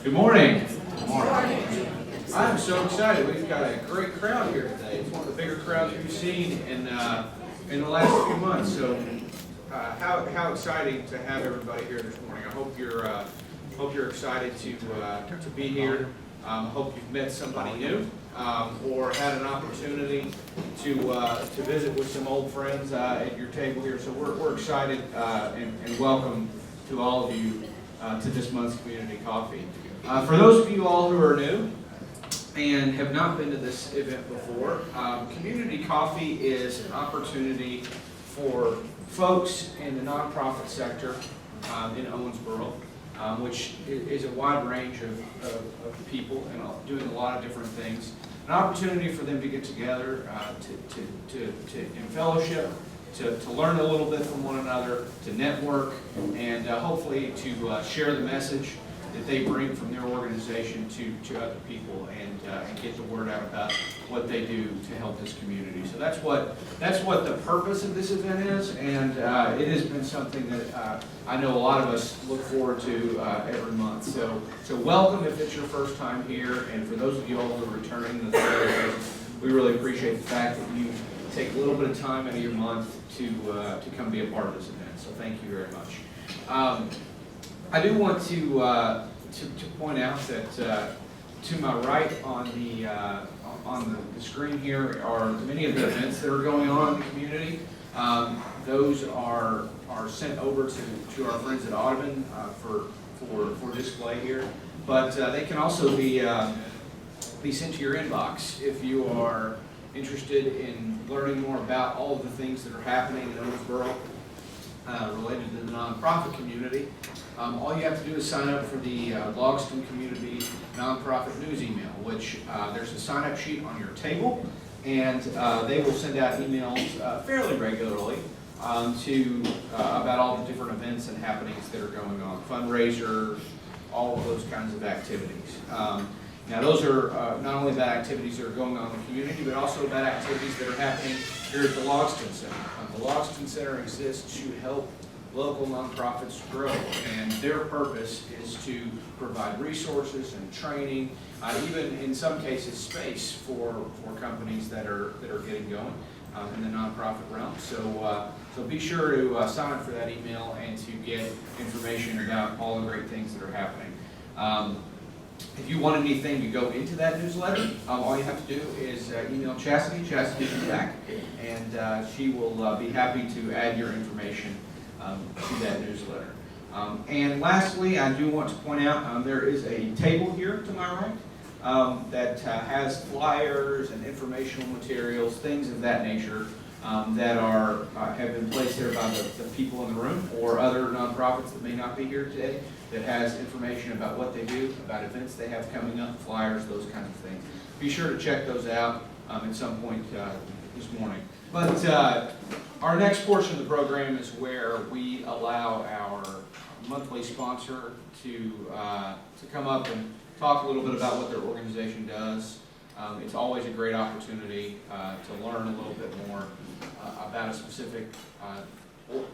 Good morning. Good morning. I'm so excited. We've got a great crowd here today. It's one of the bigger crowds we've seen in the last few months. So, how exciting to have everybody here this morning. I hope you're excited to be here. Hope you've met somebody new or had an opportunity to visit with some old friends at your table here. So we're excited and welcome to all of you to this month's Community Coffee. For those of you all who are new and have not been to this event before, Community Coffee is an opportunity for folks in the nonprofit sector in Owensboro, which is a wide range of people and doing a lot of different things. An opportunity for them to get together in fellowship, to learn a little bit from one another, to network, and hopefully to share the message that they bring from their organization to other people and get the word out about what they do to help this community. So that's what the purpose of this event is, and it has been something that I know a lot of us look forward to every month. So welcome if it's your first time here, and for those of you all who are returning, we really appreciate the fact that you take a little bit of time out of your month to come be a part of this event. So thank you very much. I do want to point out that to my right on the screen here are many of the events that are going on in the community. Those are sent over to our friends at Audubon for display here, but they can also be sent to your inbox if you are interested in learning more about all of the things that are happening in Owensboro related to the nonprofit community. All you have to do is sign up for the Logsdon Community Nonprofit News email, which there's a sign-up sheet on your table, and they will send out emails fairly regularly about all the different events and happenings that are going on, fundraisers, all of those kinds of activities. Now those are not only about activities that are going on in the community, but also about activities that are happening here at the Logsdon Center. The Logsdon Center exists to help local nonprofits grow, and their purpose is to provide resources and training, even in some cases space for companies that are getting going in the nonprofit realm. So be sure to sign up for that email and to get information about all the great things that are happening. If you want anything to go into that newsletter, all you have to do is email Chastity. Chastity's back, and she will be happy to add your information to that newsletter. And lastly, I do want to point out there is a table here to my right that has flyers and informational materials, things of that nature that have been placed there by the people in the room or other nonprofits that may not be here today, that has information about what they do, about events they have coming up, flyers, those kinds of things. Be sure to check those out at some point this morning. But our next portion of the program is where we allow our monthly sponsor to come up and talk a little bit about what their organization does. It's always a great opportunity to learn a little bit more about a specific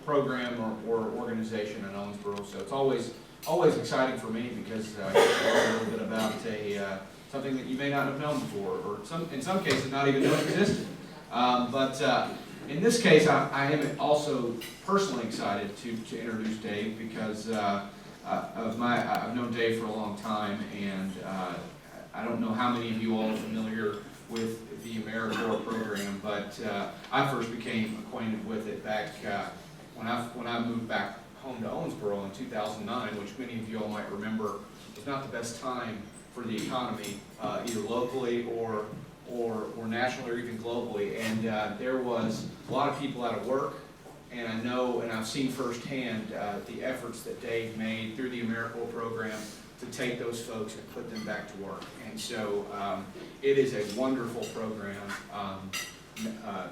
program or organization in Owensboro. So it's always exciting for me because I get to learn a little bit about something that you may not have known before, or in some cases not even know existed. But in this case, I am also personally excited to introduce Dave because I've known Dave for a long time, and I don't know how many of you all are familiar with the Americorps program, but I first became acquainted with it back when I moved back home to Owensboro in 2009, which many of you all might remember was not the best time for the economy, either locally or nationally or even globally. And there was a lot of people out of work, and I know and I've seen firsthand the efforts that Dave made through the Americorps program to take those folks and put them back to work. And so it is a wonderful program,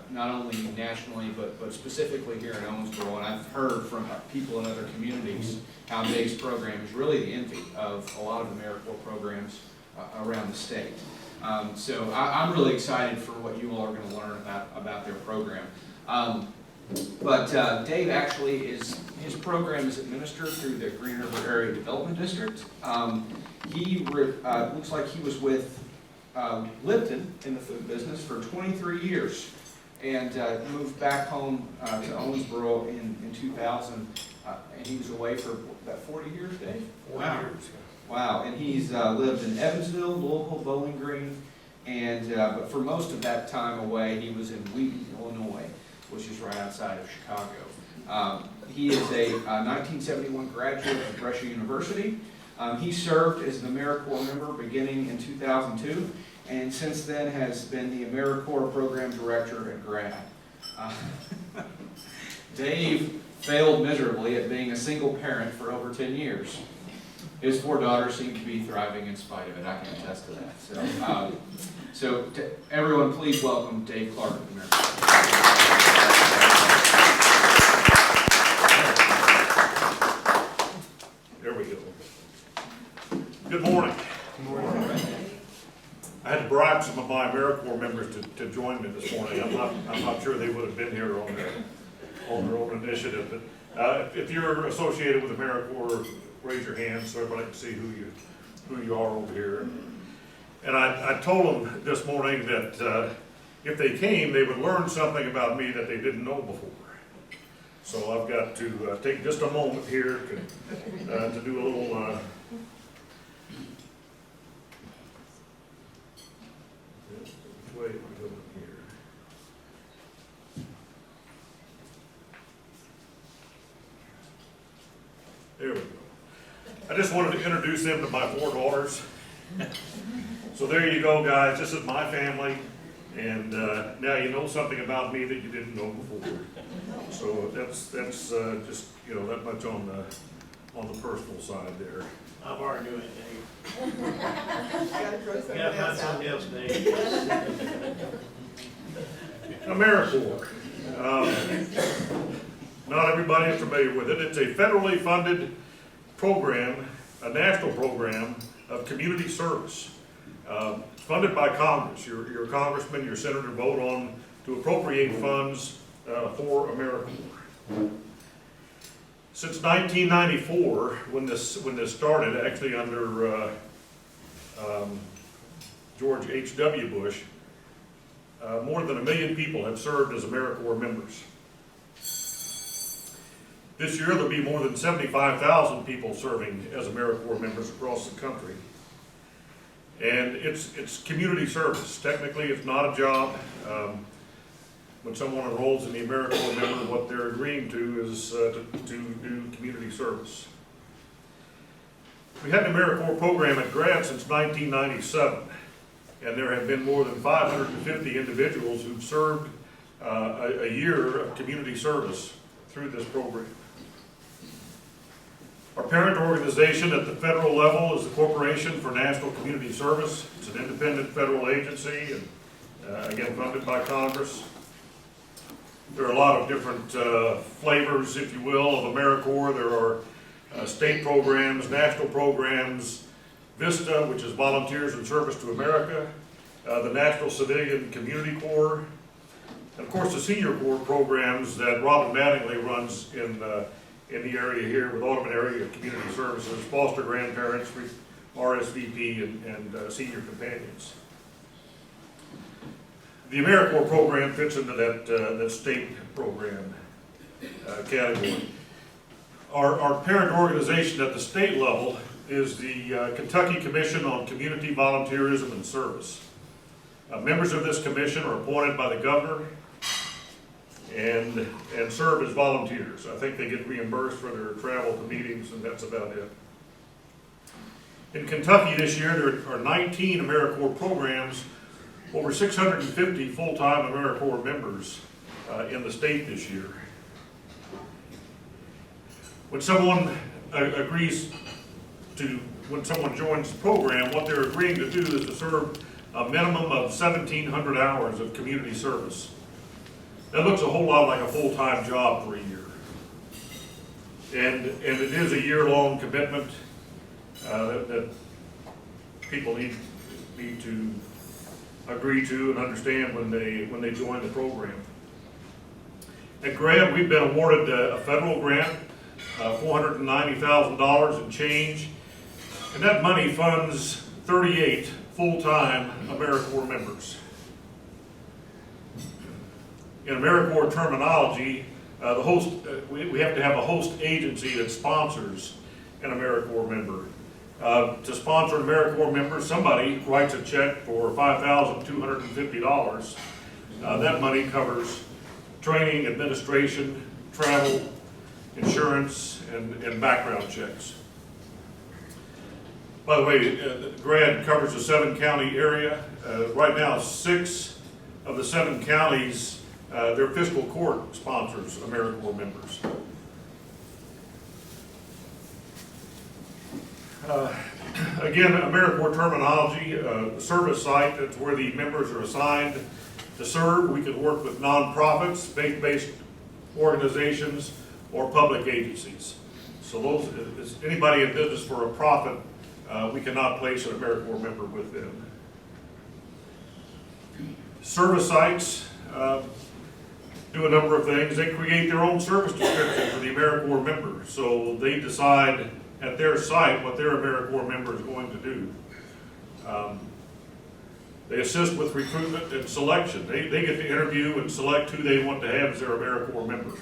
not only nationally, but specifically here in Owensboro. And I've heard from people in other communities how Dave's program is really the envy of a lot of Americorps programs around the state. So I'm really excited for what you all are going to learn about their program. But Dave actually his program is administered through the Green River Area Development District. Looks like he was with Lipton in the food business for 23 years and moved back home to Owensboro in 2000. And he was away for about 40 years, Dave? 40 years. Wow, and he's lived in Evansville, Louisville, Bowling Green, and but for most of that time away, he was in Wheaton, Illinois, which is right outside of Chicago. He is a 1971 graduate of Brescia University. He served as an Americorps member beginning in 2002, and since then has been the Americorps Program Director at Grad. Dave failed miserably at being a single parent for over 10 years. His 4 daughters seem to be thriving in spite of it. I can attest to that. So everyone, please welcome Dave Clark. There we go. Good morning. Good morning. I had to bribe some of my Americorps members to join me this morning. I'm not sure they would have been here on their own initiative. But if you're associated with Americorps, raise your hand so everybody can see who you are over here. And I told them this morning that if they came, they would learn something about me that they didn't know before. So I've got to take just a moment here to do a little. Which way are we going here? There we go. I just wanted to introduce them to my 4 daughters. So there you go, guys. This is my family, and now you know something about me that you didn't know before. So that's just that much on the personal side there. I'm arguing it, Dave. Yeah, find something else, Dave. Americorps. Not everybody is familiar with it. It's a federally funded program, a national program of community service. It's funded by Congress. Your congressman, your senator vote on to appropriate funds for Americorps. Since 1994, when this started, actually under George H.W. Bush, more than 1 million people have served as Americorps members. This year there'll be more than 75,000 people serving as Americorps members across the country. And it's community service. Technically, it's not a job. When someone enrolls in the Americorps member, what they're agreeing to is to do community service. We had an Americorps program at Grad since 1997, and there have been more than 550 individuals who've served a year of community service through this program. Our parent organization at the federal level is the Corporation for National Community Service. It's an independent federal agency, and again, funded by Congress. There are a lot of different flavors, if you will, of Americorps. There are state programs, national programs, VISTA, which is Volunteers in Service to America, the National Civilian Community Corps, and of course the Senior Corps programs that Robin Mattingly runs in the area here with Audubon Area Community Services, foster grandparents, RSVP, and senior companions. The Americorps program fits into that state program category. Our parent organization at the state level is the Kentucky Commission on Community Volunteerism and Service. Members of this commission are appointed by the governor and serve as volunteers. I think they get reimbursed for their travel to meetings, and that's about it. In Kentucky this year, there are 19 Americorps programs, over 650 full-time Americorps members in the state this year. When someone when someone joins the program, what they're agreeing to do is to serve a minimum of 1,700 hours of community service. That looks a whole lot like a full-time job for a year. And it is a year-long commitment that people need to agree to and understand when they join the program. At GRAD, we've been awarded a federal grant, $490,000 and change, and that money funds 38 full-time Americorps members. In Americorps terminology, we have to have a host agency that sponsors an Americorps member. To sponsor an Americorps member, somebody writes a check for $5,250. That money covers training, administration, travel, insurance, and background checks. By the way, GRAD covers the 7-county area. Right now, 6 of the 7 counties, their fiscal court sponsors Americorps members. Again, Americorps terminology, service site, that's where the members are assigned to serve. We can work with nonprofits, faith-based organizations, or public agencies. So those, anybody in business for a profit, we cannot place an Americorps member with them. Service sites do a number of things. They create their own service description for the Americorps member. So they decide at their site what their Americorps member is going to do. They assist with recruitment and selection. They get to interview and select who they want to have as their Americorps member.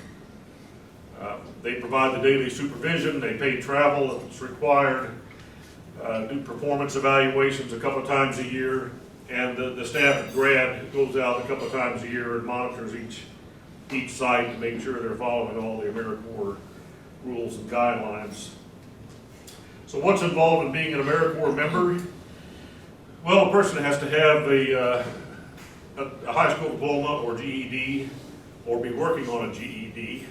They provide the daily supervision, they pay travel if it's required, do performance evaluations a couple of times a year, and the staff at GRAD goes out a couple of times a year and monitors each site to make sure they're following all the Americorps rules and guidelines. So what's involved in being an Americorps member? Well, a person has to have a high school diploma or GED, or be working on a GED.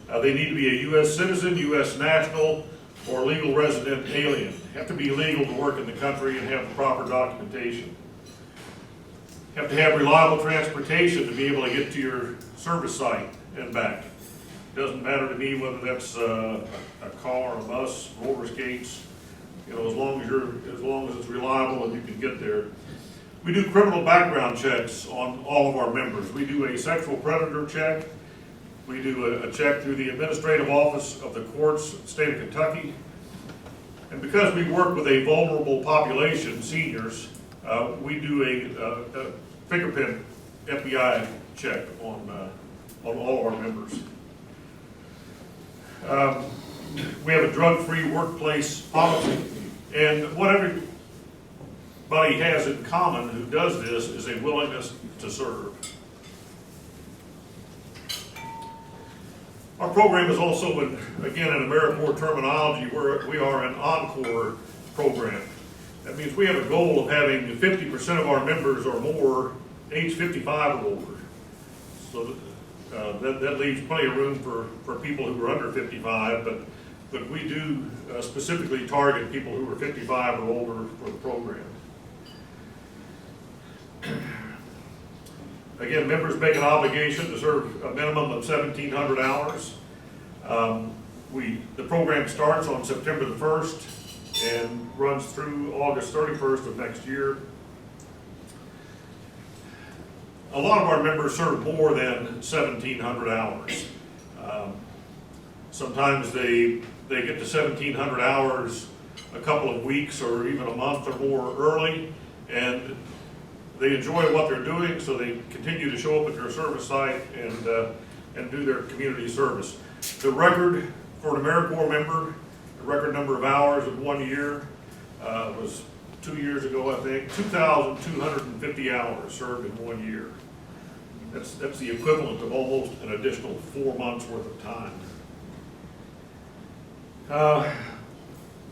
They need to be a U.S. citizen, U.S. national, or legal resident alien. They have to be legal to work in the country and have the proper documentation. You have to have reliable transportation to be able to get to your service site and back. It doesn't matter to me whether that's a car, a bus, roller skates. You know, as long as it's reliable and you can get there. We do criminal background checks on all of our members. We do a sexual predator check. We do a check through the administrative office of the courts in the state of Kentucky. And because we work with a vulnerable population, seniors, we do a fingerprint FBI check on all of our members. We have a drug-free workplace policy, and what everybody has in common who does this is a willingness to serve. Our program is also, again, in Americorps terminology, we are an encore program. That means we have a goal of having 50% of our members or more age 55 or older. So that leaves plenty of room for people who are under 55, but we do specifically target people who are 55 or older for the program. Again, members make an obligation to serve a minimum of 1,700 hours. The program starts on September the 1st and runs through August 31st of next year. A lot of our members serve more than 1,700 hours. Sometimes they get to 1,700 hours a couple of weeks or even a month or more early, and they enjoy what they're doing, so they continue to show up at their service site and do their community service. The record for an Americorps member, the record number of hours in 1 year, was 2 years ago, I think, 2,250 hours served in 1 year. That's the equivalent of almost an additional 4 months worth of time.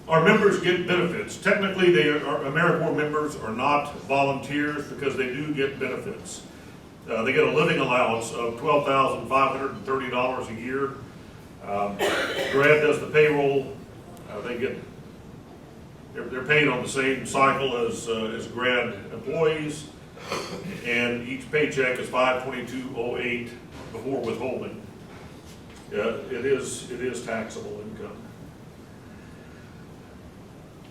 Our members get benefits. Technically, Americorps members are not volunteers because they do get benefits. They get a living allowance of $12,530 a year. GRAD does the payroll. They're paid on the same cycle as GRAD employees, and each paycheck is $522.08 before withholding. It is taxable income.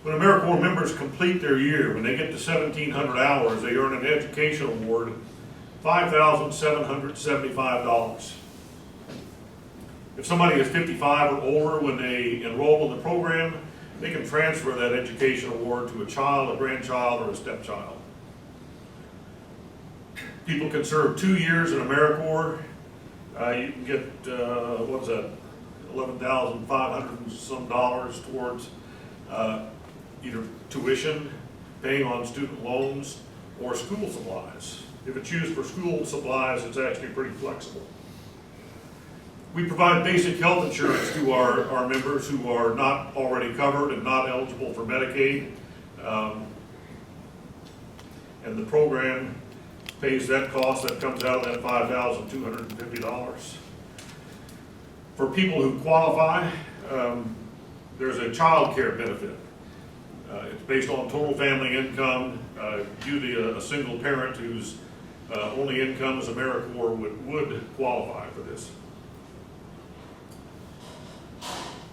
When Americorps members complete their year, when they get to 1,700 hours, they earn an education award, $5,775. If somebody is 55 or older when they enroll in the program, they can transfer that education award to a child, a grandchild, or a stepchild. People can serve 2 years in Americorps. You can get, what was that, $11,500 and some dollars towards either tuition, paying on student loans, or school supplies. If it's used for school supplies, it's actually pretty flexible. We provide basic health insurance to our members who are not already covered and not eligible for Medicaid. And the program pays that cost. That comes out of that $5,250. For people who qualify, there's a child care benefit. It's based on total family income. Usually a single parent whose only income is Americorps would qualify for this.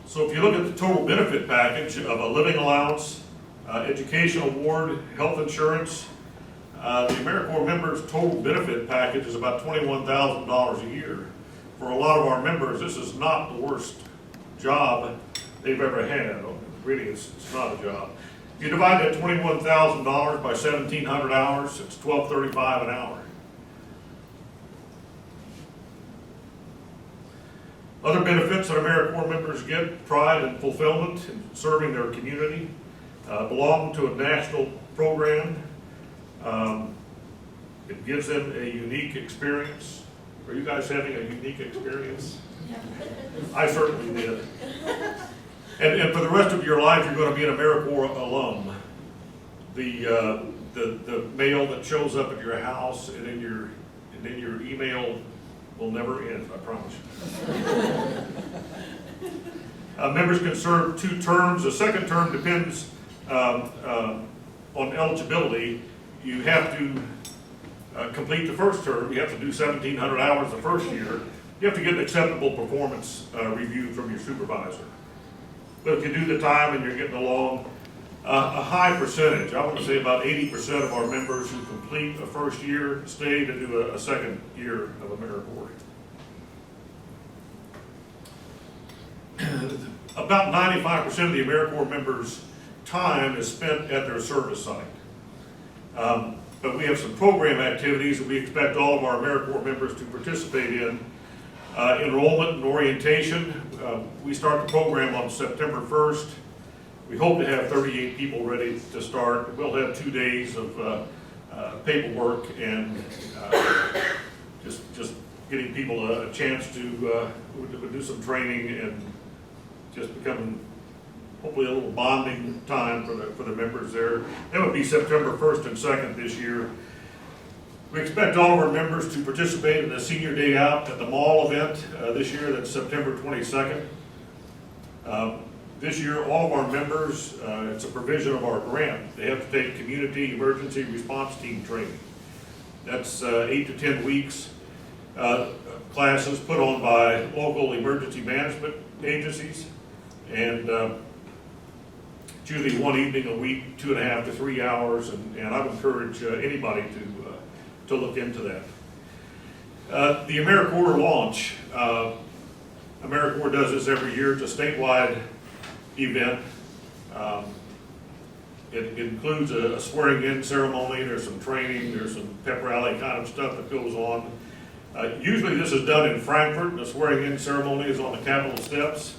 So if you look at the total benefit package of a living allowance, education award, health insurance, the Americorps members' total benefit package is about $21,000 a year. For a lot of our members, this is not the worst job they've ever had. Really, it's not a job. If you divide that $21,000 by 1,700 hours, it's $12.35 an hour. Other benefits that Americorps members get: pride and fulfillment in serving their community, belong to a national program. It gives them a unique experience. Are you guys having a unique experience? I certainly did. And for the rest of your life, you're going to be an Americorps alum. The mail that shows up at your house and in your email will never end, I promise you. Members can serve 2 terms. The second term depends on eligibility. You have to complete the first term. You have to do 1,700 hours the first year. You have to get an acceptable performance review from your supervisor. But if you do the time and you're getting along, a high percentage, I want to say about 80% of our members who complete a first year stay to do a second year of Americorps. About 95% of the Americorps members' time is spent at their service site. But we have some program activities that we expect all of our Americorps members to participate in. Enrollment and orientation. We start the program on September 1st. We hope to have 38 people ready to start. We'll have 2 days of paperwork and just getting people a chance to do some training and just becoming hopefully a little bonding time for the members there. That would be September 1st and 2nd this year. We expect all of our members to participate in the Senior Day Out at the Mall event this year. That's September 22nd. This year, all of our members, it's a provision of our grant. They have to take community emergency response team training. That's 8 to 10 weeks. Classes put on by local emergency management agencies. And it's usually 1 evening a week, 2.5 to 3 hours. And I would encourage anybody to look into that. The Americorps launch. Americorps does this every year. It's a statewide event. It includes a swearing-in ceremony. There's some training. There's some pep rally kind of stuff that goes on. Usually this is done in Frankfurt. The swearing-in ceremony is on the Capitol steps.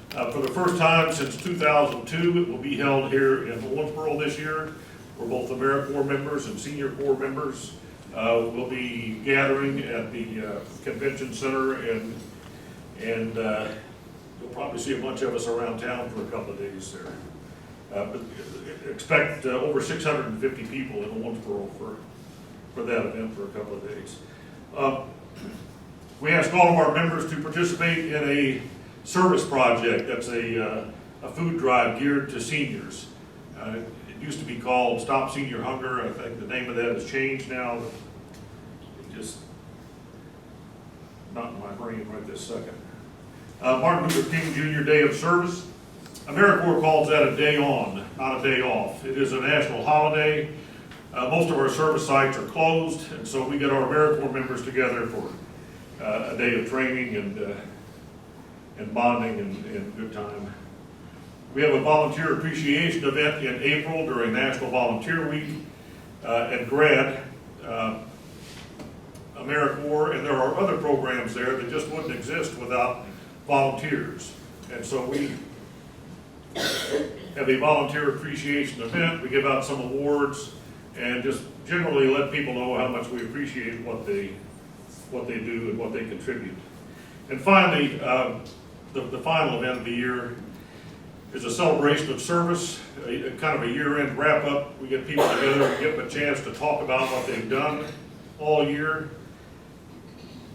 For the first time since 2002, it will be held here in Owensboro this year, where both Americorps members and Senior Corps members will be gathering at the convention center, and you'll probably see a bunch of us around town for a couple of days there. But expect over 650 people in Owensboro for that event for a couple of days. We ask all of our members to participate in a service project. That's a food drive geared to seniors. It used to be called Stop Senior Hunger. I think the name of that has changed now. It just not in my brain right this second. Martin Luther King Jr. Day of Service. Americorps calls that a day on, not a day off. It is a national holiday. Most of our service sites are closed, and so we get our Americorps members together for a day of training and and bonding and good time. We have a volunteer appreciation event in April during National Volunteer Week at GRAD, Americorps, and there are other programs there that just wouldn't exist without volunteers. And so we have a volunteer appreciation event. We give out some awards and just generally let people know how much we appreciate what they do and what they contribute. And finally, the final event of the year is a celebration of service, a kind of a year-end wrap-up. We get people together and give them a chance to talk about what they've done all year.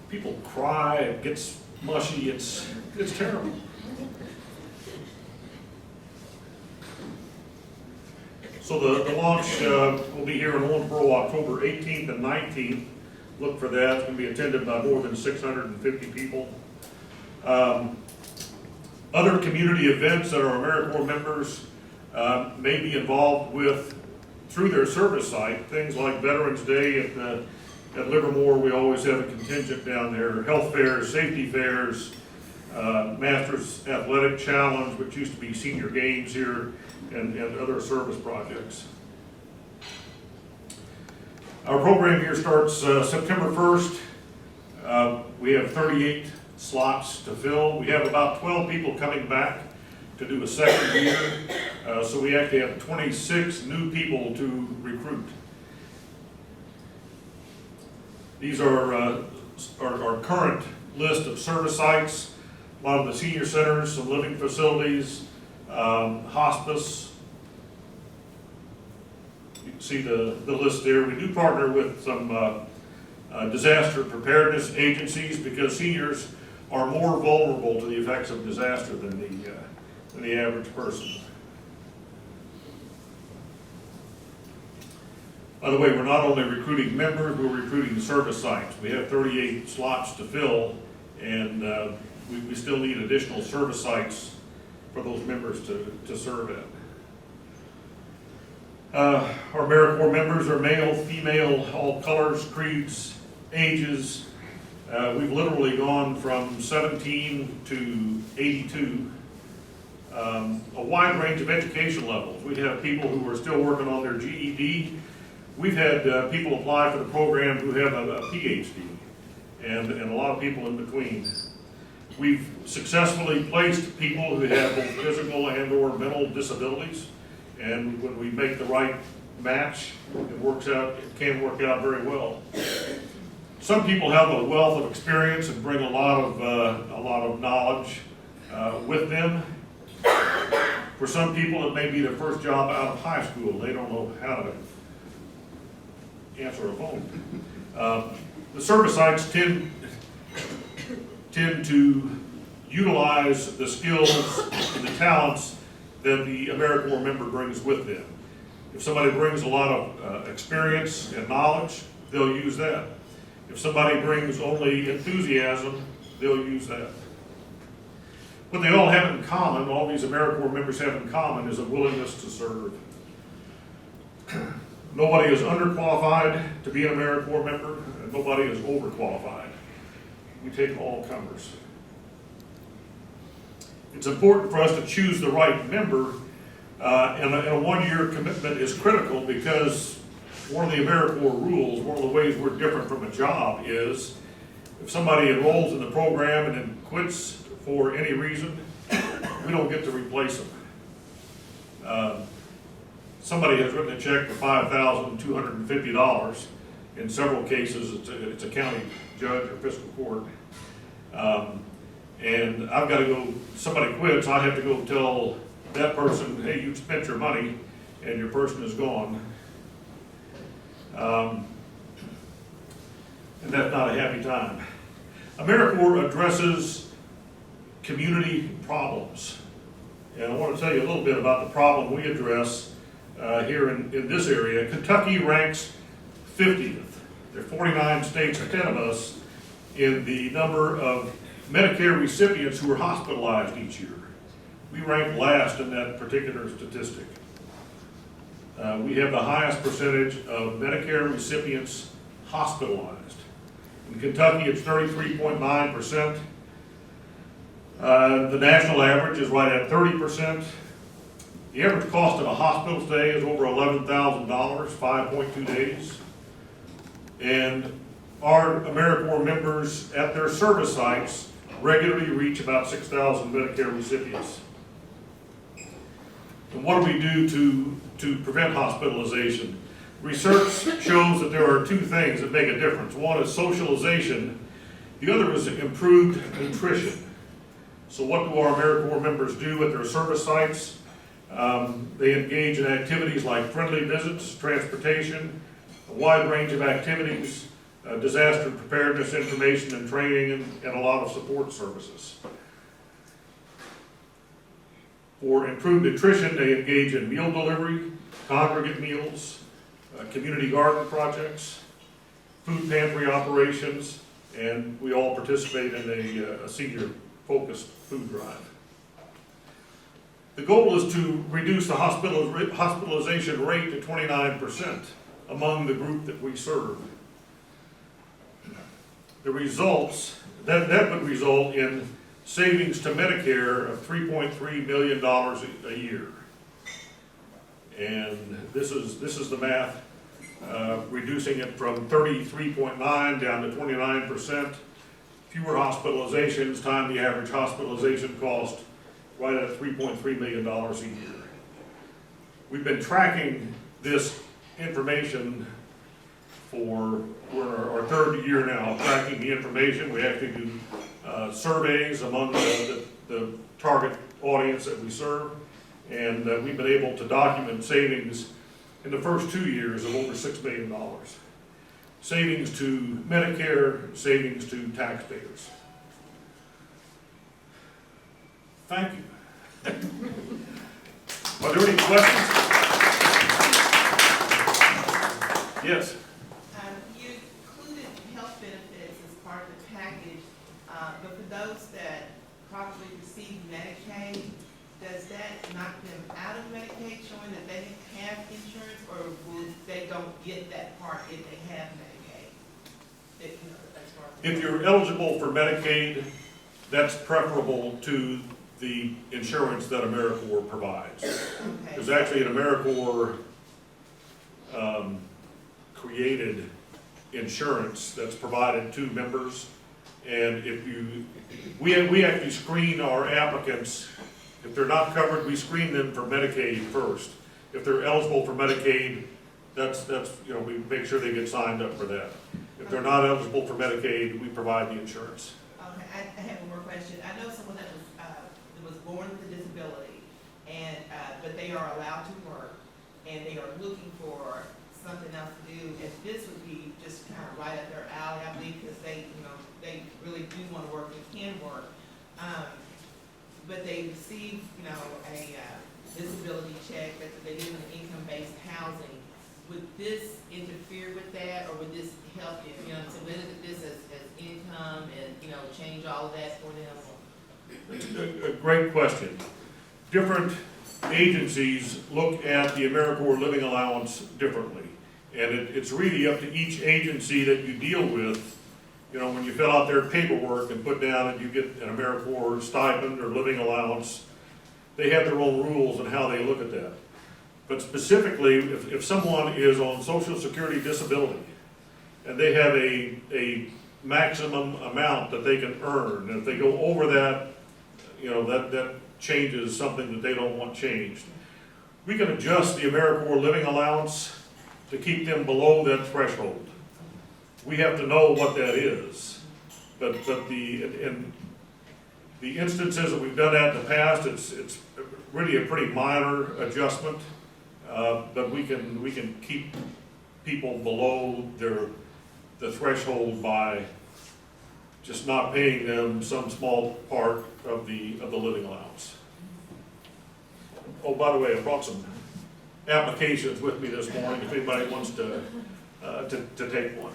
People cry, it gets mushy, it's terrible. So the launch will be here in Owensboro October 18th and 19th. Look for that. It's going to be attended by more than 650 people. Other community events that our Americorps members may be involved with through their service site, things like Veterans Day at Livermore. We always have a contingent down there. Health fairs, safety fairs, Masters Athletic Challenge, which used to be Senior Games here, and other service projects. Our program here starts September 1st. We have 38 slots to fill. We have about 12 people coming back to do a second year, so we actually have 26 new people to recruit. These are our current list of service sites, a lot of the senior centers, some living facilities, hospice. You can see the list there. We do partner with some disaster preparedness agencies because seniors are more vulnerable to the effects of disaster than the average person. By the way, we're not only recruiting members, we're recruiting service sites. We have 38 slots to fill, and we still need additional service sites for those members to serve at. Our Americorps members are male, female, all colors, creeds, ages. We've literally gone from 17 to 82. A wide range of education levels. We have people who are still working on their GED. We've had people apply for the program who have a PhD, and a lot of people in between. We've successfully placed people who have both physical and or mental disabilities, and when we make the right match, it can work out very well. Some people have a wealth of experience and bring a lot of knowledge with them. For some people, it may be their first job out of high school. They don't know how to answer a phone. The service sites tend to utilize the skills and the talents that the Americorps member brings with them. If somebody brings a lot of experience and knowledge, they'll use that. If somebody brings only enthusiasm, they'll use that. What they all have in common, all these Americorps members have in common, is a willingness to serve. Nobody is underqualified to be an Americorps member, and nobody is overqualified. We take all comers. It's important for us to choose the right member, and a one-year commitment is critical because one of the Americorps rules, one of the ways we're different from a job is if somebody enrolls in the program and then quits for any reason, we don't get to replace them. Somebody has written a check for $5,250. In several cases, it's a county judge or fiscal court. And I've got to go, somebody quits, I have to go tell that person, hey, you've spent your money and your person is gone. And that's not a happy time. Americorps addresses community problems. And I want to tell you a little bit about the problem we address here in this area. Kentucky ranks 50th. There are 49 states ahead of us in the number of Medicare recipients who are hospitalized each year. We rank last in that particular statistic. We have the highest percentage of Medicare recipients hospitalized. In Kentucky, it's 33.9%. The national average is right at 30%. The average cost of a hospital stay is over $11,000, 5.2 days. And our Americorps members at their service sites regularly reach about 6,000 Medicare recipients. And what do we do to prevent hospitalization? Research shows that there are two things that make a difference. One is socialization, the other is improved nutrition. So what do our Americorps members do at their service sites? They engage in activities like friendly visits, transportation, a wide range of activities, disaster preparedness information and training, and a lot of support services. For improved nutrition, they engage in meal delivery, congregate meals, community garden projects, food pantry operations, and we all participate in a senior-focused food drive. The goal is to reduce the hospitalization rate to 29% among the group that we serve. The results, that would result in savings to Medicare of $3.3 million a year. And this is the math, reducing it from 33.9 down to 29%. Fewer hospitalizations, time the average hospitalization cost, right at $3.3 million a year. We've been tracking this information we're in our third year now, tracking the information. We actually do surveys among the target audience that we serve, and we've been able to document savings in the first 2 years of over $6 million. Savings to Medicare, savings to taxpayers. Thank you. Are there any questions? Yes. You included health benefits as part of the package, but for those that properly receive Medicaid, does that knock them out of Medicaid, showing that they didn't have insurance, or will they don't get that part if they have Medicaid? If you're eligible for Medicaid, that's preferable to the insurance that Americorps provides. Okay. There's actually an Americorps created insurance that's provided to members, and we actually screen our applicants. If they're not covered, we screen them for Medicaid first. If they're eligible for Medicaid, that's we make sure they get signed up for that. If they're not eligible for Medicaid, we provide the insurance. Okay, I have one more question. I know someone that was born with a disability, and but they are allowed to work, and they are looking for something else to do, and this would be just kind of right up their alley, I believe, because they really do want to work and can work. But they receive, a disability check, that they live in income-based housing. Would this interfere with that, or would this help you? So we look at this as income and, change all of that for them? A great question. Different agencies look at the Americorps living allowance differently. And it's really up to each agency that you deal with. When you fill out their paperwork and put down and you get an Americorps stipend or living allowance, they have their own rules on how they look at that. But specifically, if someone is on Social Security disability and they have a maximum amount that they can earn, and if they go over that, that changes something that they don't want changed. We can adjust the Americorps living allowance to keep them below that threshold. We have to know what that is. But in the instances that we've done that in the past, it's really a pretty minor adjustment. But we can keep people below the threshold by just not paying them some small part of the living allowance. Oh, by the way, I brought some applications with me this morning if anybody wants to take one.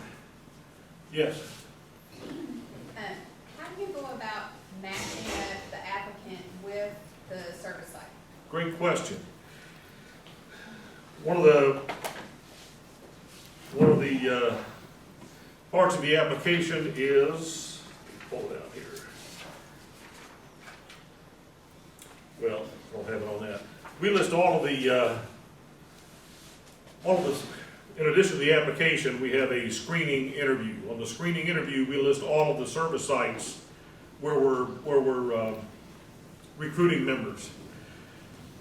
Yes. How do you go about matching up the applicant with the service site? Great question. One of the parts of the application is, pull it out here. well, don't have it on that. We list all of the, in addition to the application, we have a screening interview. On the screening interview, we list all of the service sites where we're recruiting members.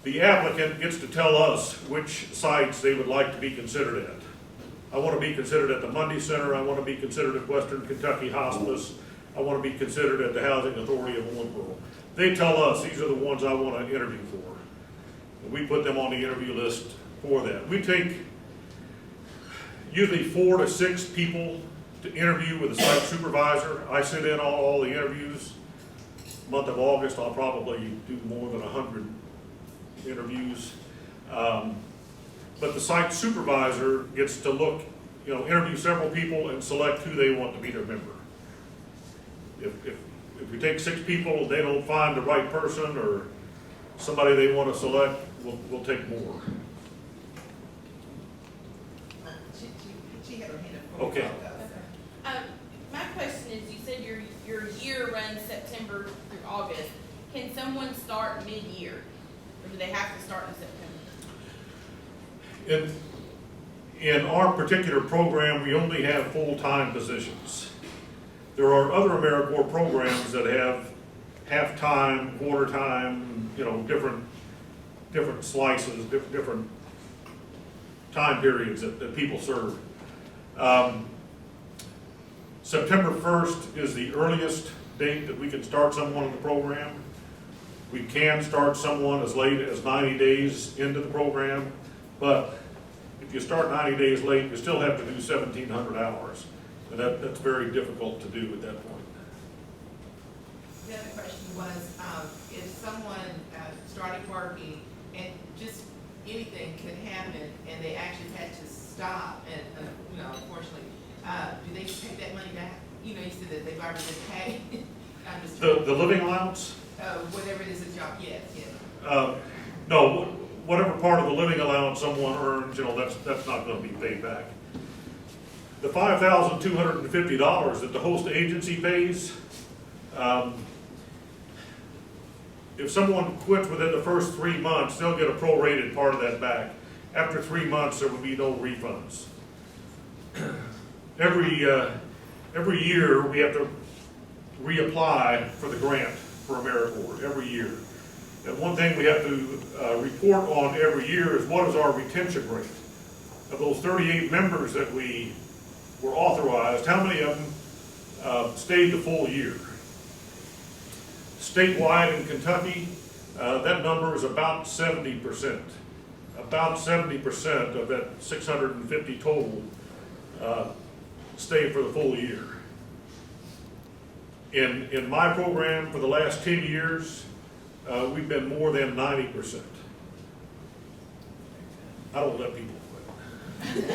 The applicant gets to tell us which sites they would like to be considered at. I want to be considered at the Mundy Center, I want to be considered at Western Kentucky Hospice, I want to be considered at the Housing Authority of Owensboro. They tell us these are the ones I want to interview for. And we put them on the interview list for that. We take usually 4 to 6 people to interview with a site supervisor. I sit in on all the interviews. Month of August, I'll probably do more than 100 interviews. But the site supervisor gets to look, interview several people and select who they want to be their member. If we take 6 people, they don't find the right person or somebody they want to select, we'll take more. She had her hand up. Okay. My question is, you said your year runs September through August. Can someone start mid-year, or do they have to start in September? In our particular program, we only have full-time positions. There are other Americorps programs that have half-time, quarter-time, different slices, different time periods that people serve. September 1st is the earliest date that we can start someone in the program. We can start someone as late as 90 days into the program, but if you start 90 days late, you still have to do 1,700 hours. And that's very difficult to do at that point. The other question was, if someone started working and just anything could happen and they actually had to stop and, unfortunately, do they take that money back? You said that they've already been paid. I'm just The living allowance? whatever it is a job, yes. No, whatever part of the living allowance someone earns, that's not going to be paid back. The $5,250 that the host agency pays, if someone quits within the first 3 months, they'll get a prorated part of that back. After 3 months, there will be no refunds. Every year, we have to reapply for the grant for Americorps, every year. And one thing we have to report on every year is what is our retention rate. Of those 38 members that we were authorized, how many of them stayed the full year? Statewide in Kentucky, that number is about 70%. About 70% of that 650 total stay for the full year. In my program for the last 10 years, we've been more than 90%. I don't let people quit.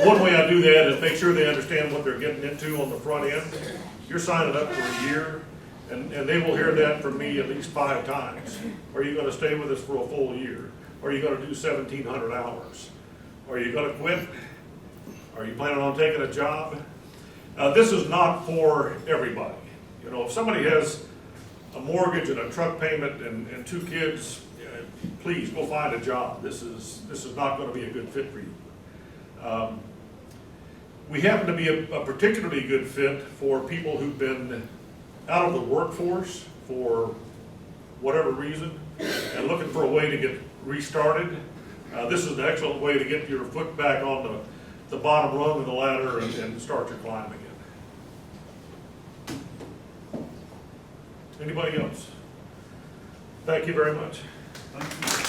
One way I do that is make sure they understand what they're getting into on the front end. You're signing up for a year, and they will hear that from me at least 5 times. Are you going to stay with us for a full year? Are you going to do 1,700 hours? Are you going to quit? Are you planning on taking a job? This is not for everybody. If somebody has a mortgage and a truck payment and 2 kids, please go find a job. This is not going to be a good fit for you. We happen to be a particularly good fit for people who've been out of the workforce for whatever reason and looking for a way to get restarted. This is an excellent way to get your foot back on the bottom rung of the ladder and start your climb again. Anybody else? Thank you very much. Thank you.